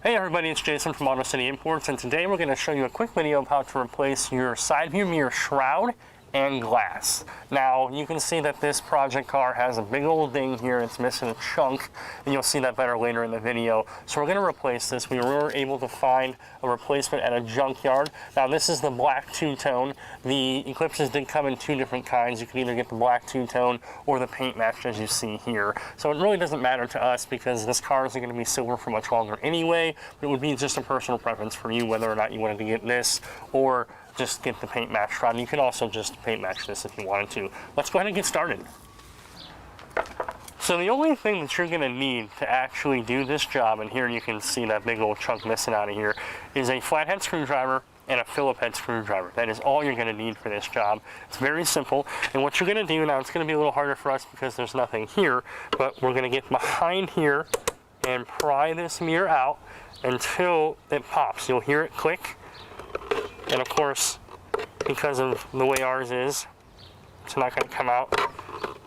Hey everybody, it's Jason from Auto City Imports, and today we're going to show you a quick video of how to replace your side view mirror shroud and glass. Now, you can see that this project car has a big old ding here. It's missing a chunk, and you'll see that better later in the video. So we're going to replace this. We were able to find a replacement at a junkyard. Now, this is the black two-tone. The Eclipses did come in two different kinds. You can either get the black two-tone or the paint match as you see here. So it really doesn't matter to us because this car isn't going to be silver for much longer anyway. It would be just a personal preference for you whether or not you wanted to get this or just get the paint match shroud. And you can also just paint match this if you wanted to. Let's go ahead and get started. So the only thing that you're gonna need to actually do this job, and here you can see that big old chunk missing out of here, is a flathead screwdriver and a Phillips head screwdriver. That is all you're gonna need for this job. It's very simple. And what you're gonna do now, it's gonna be a little harder for us because there's nothing here, but we're gonna get behind here and pry this mirror out until it pops. You'll hear it click. And of course, because of the way ours is, it's not going to come out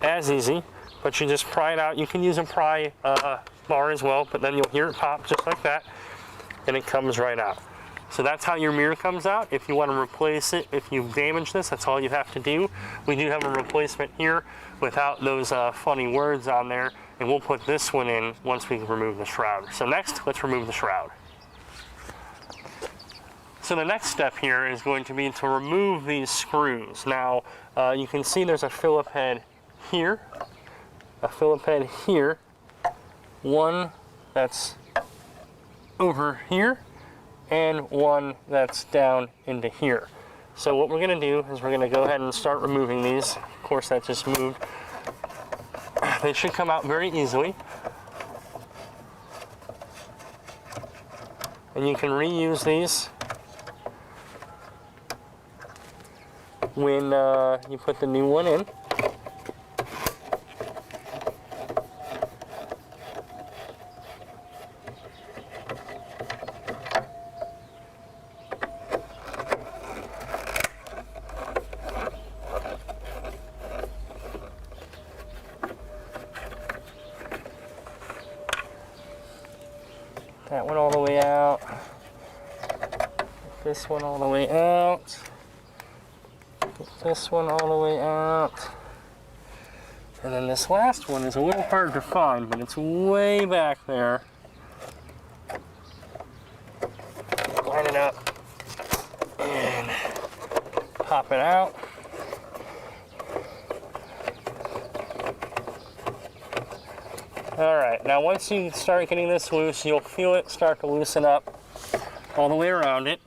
as easy, but you just pry it out. You can use a pry bar as well, but then you'll hear it pop just like that, and it comes right out. So that's how your mirror comes out. If you want to replace it, if you've damaged this, that's all you have to do. We do have a replacement here without those funny words on there, and we'll put this one in once we remove the shroud. So next, let's remove the shroud. So the next step here is going to be to remove these screws. Now, you can see there's a Phillips head here, a Phillips head here, one that's over here, and one that's down into here. So what we're gonna do is we're gonna go ahead and start removing these. Of course, that just moved. They should come out very easily. And you can reuse these when you put the new one in. That one all the way out. This one all the way out. This one all the way out. And then this last one is a little hard to find, but it's way back there. Line it up and pop it out. All right, now once you start getting this loose, you'll feel it start to loosen up all the way around it.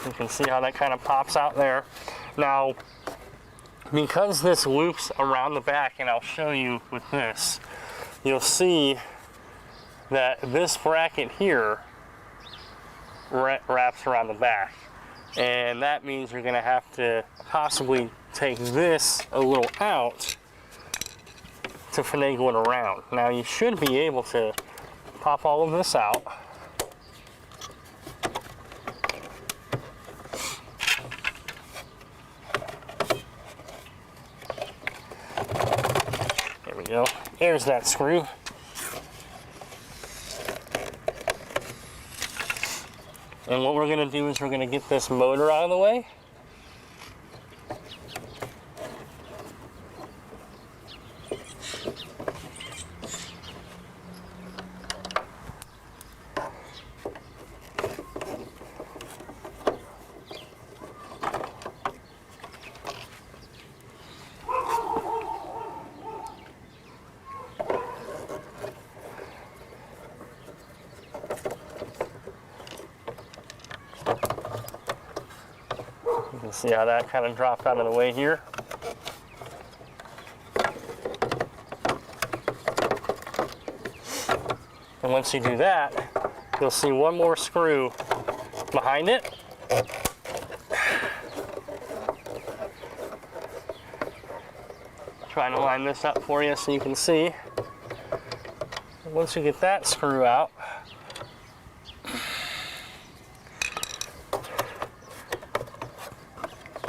You can see how that kind of pops out there. Now, because this loops around the back, and I'll show you with this, you'll see that this bracket here wraps around the back. And that means you're gonna have to possibly take this a little out to finagle it around. Now you should be able to pop all of this out. There we go. There's that screw. And what we're going to do is we're going to get this motor out of the way. You can see how that kind of dropped out of the way here. And once you do that, you'll see one more screw behind it. Trying to line this up for you so you can see. Once you get that screw out,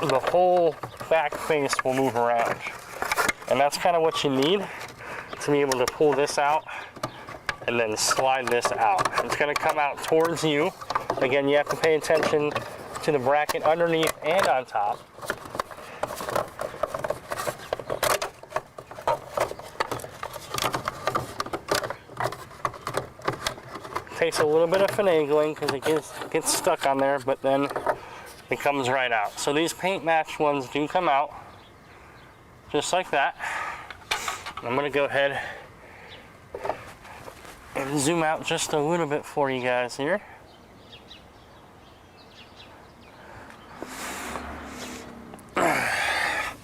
the whole back face will move around. And that's kind of what you need. to be able to pull this out and then slide this out. It's going to come out towards you. Again, you have to pay attention to the bracket underneath and on top. Takes a little bit of finagling because it gets stuck on there, but then it comes right out. So these paint match ones do come out just like that. I'm going to go ahead and zoom out just a little bit for you guys here.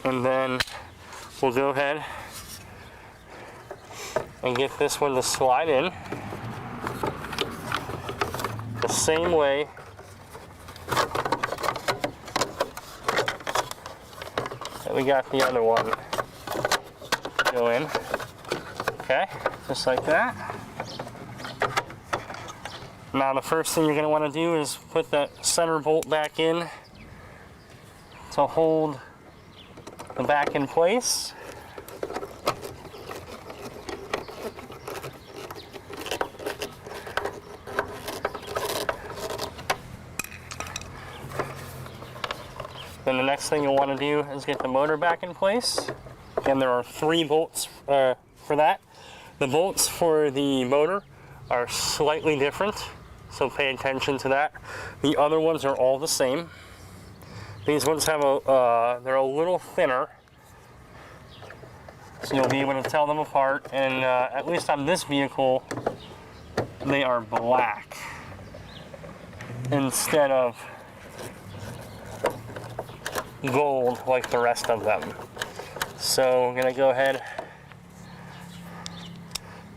And then we'll go ahead and get this one to slide in the same way that we got the other one to go in. Okay, just like that. Now the first thing you're going to want to do is put that center bolt back in to hold the back in place. Then the next thing you'll want to do is get the motor back in place. Again, there are 3 bolts for that. The bolts for the motor are slightly different, so pay attention to that. The other ones are all the same. These ones have they're a little thinner, so you'll be able to tell them apart. And at least on this vehicle, they are black instead of gold like the rest of them. So I'm gonna go ahead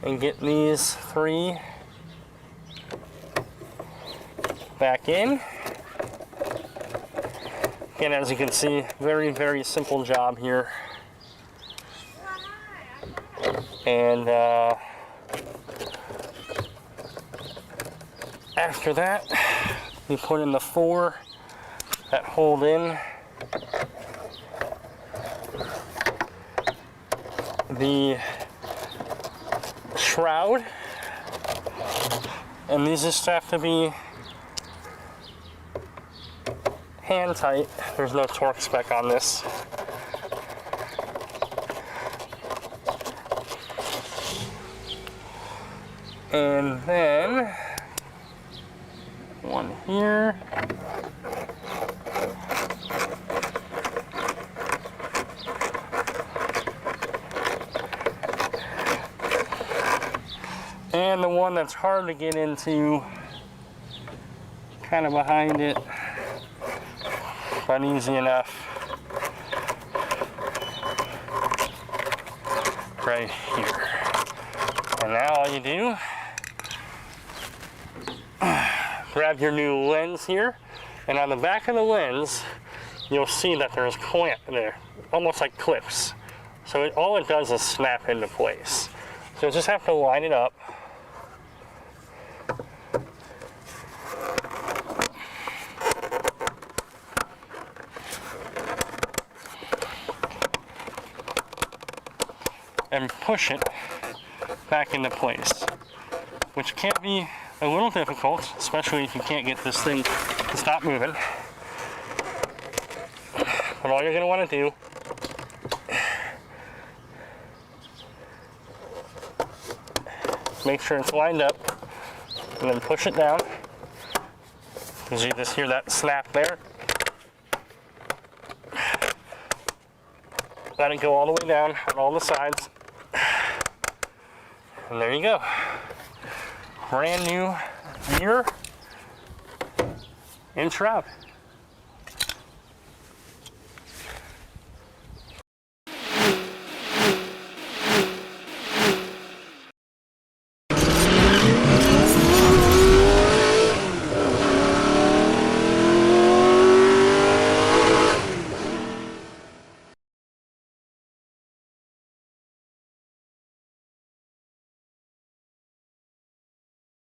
and get these 3 back in. And as you can see, very, very simple job here. And after that, we put in the 4 that hold in the shroud, and these just have to be hand tight. There's no torque spec on this. And then one here. And the one that's hard to get into, kind of behind it, but easy enough. Right here. And now all you do, grab your new lens here, and on the back of the lens, you'll see that there's clamp there, almost like clips. So all it does is snap into place. So you just have to line it up. And push it back into place, which can be a little difficult, especially if you can't get this thing to stop moving. But all you're going to want to do make sure it's lined up and then push it down, because you just hear that snap there. Let it go all the way down on all the sides. And there you go. Brand new mirror in Shroud.